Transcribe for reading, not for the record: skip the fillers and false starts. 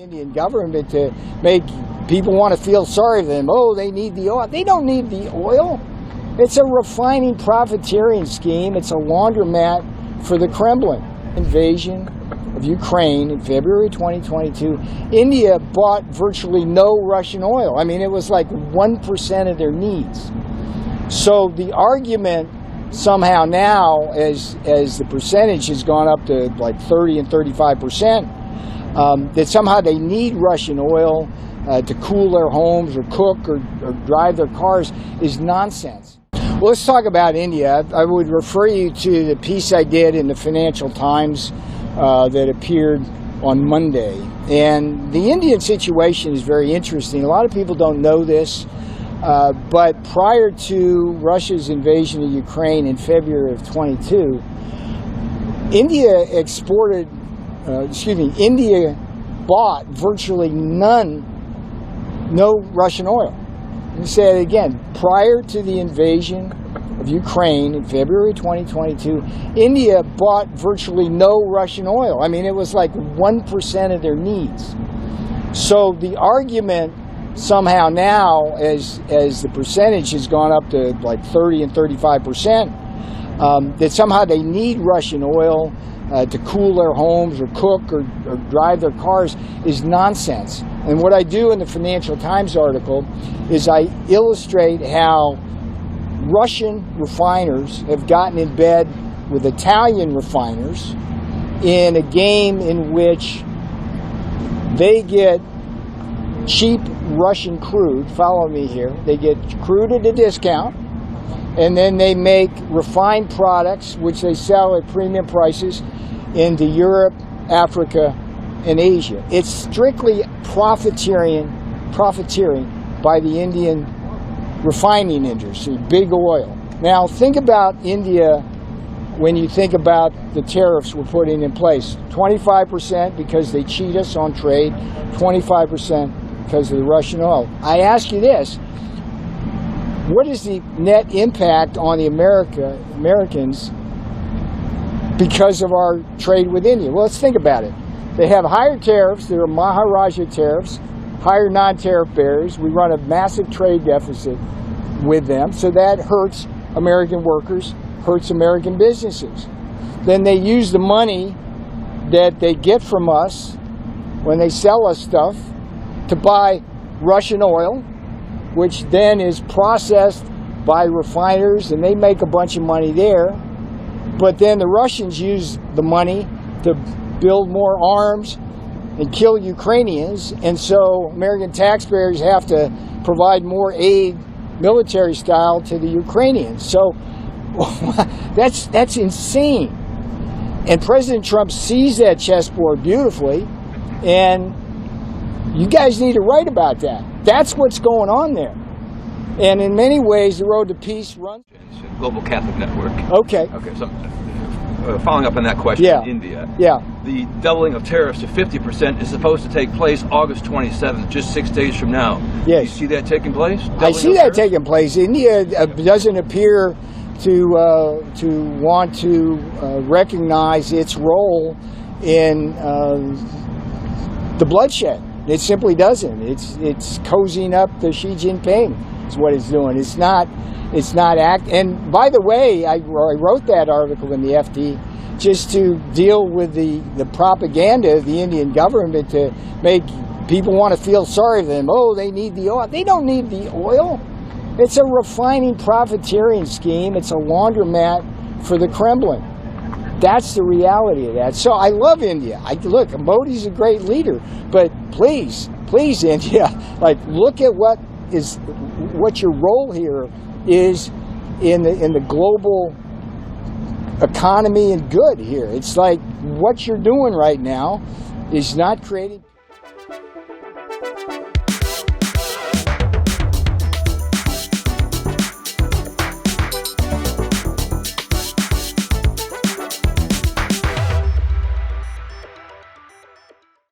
Indian government to make people want to feel sorry for them. Oh, they need the oil. They don't need the oil. It's a refining profiteering scheme. It's a laundromat for the Kremlin. Invasion of Ukraine in February 2022, India bought virtually no Russian oil. I mean, it was like 1% of their needs. So the argument somehow now, as the percentage has gone up to like 30 and 35%, that somehow they need Russian oil to cool their homes or cook or drive their cars is nonsense. Well, let's talk about India. I would refer you to the piece I did in the Financial Times that appeared on Monday. And the Indian situation is very interesting. A lot of people don't know this, but prior to Russia's invasion of Ukraine in February of 22, India bought virtually no Russian oil. Let me say it again. Prior to the invasion of Ukraine in February 2022, India bought virtually no Russian oil. I mean, it was like 1% of their needs. So the argument somehow now, as the percentage has gone up to like 30 and 35%, that somehow they need Russian oil to cool their homes or cook or drive their cars is nonsense. And what I do in the Financial Times article is I illustrate how Russian refiners have gotten in bed with Italian refiners in a game in which they get cheap Russian crude, follow me here, they get crude at a discount, and then they make refined products which they sell at premium prices into Europe, Africa, and Asia. It's strictly profiteering by the Indian refining industry, big oil. Now think about India when you think about the tariffs we're putting in place. 25% because they cheat us on trade, 25% because of the Russian oil. I ask you this, what is the net impact on the Americans because of our trade with India? Well, let's think about it. They have higher tariffs, there are Maharaja tariffs, higher non-tariff barriers. We run a massive trade deficit with them, so that hurts American workers, hurts American businesses. Then they use the money that they get from us when they sell us stuff to buy Russian oil, which then is processed by refiners, and they make a bunch of money there. But then the Russians use the money to build more arms and kill Ukrainians, and so American taxpayers have to provide more aid, military style, to the Ukrainians. So that's insane. And President Trump sees that chessboard beautifully, and you guys need to write about that. That's what's going on there. And in many ways, the road to peace runs... Global Catholic Network. Okay. So following up on that question, India. Yeah. The doubling of tariffs to 50% is supposed to take place August 27th, just 6 days from now. Yes. Do you see that taking place? I see that taking place. India doesn't appear to want to recognize its role in the bloodshed. It simply doesn't. It's cozying up to Xi Jinping. Is what it's doing. It's not And by the way, I wrote that article in the FT just to deal with the propaganda of the Indian government to make people want to feel sorry for them. Oh, they need the oil. They don't need the oil. It's a refining profiteering scheme. It's a laundromat for the Kremlin. That's the reality of that. So I love India. Look, Modi's a great leader, but please, India, look at what your role here is in the global economy and good here. It's like what you're doing right now is not creating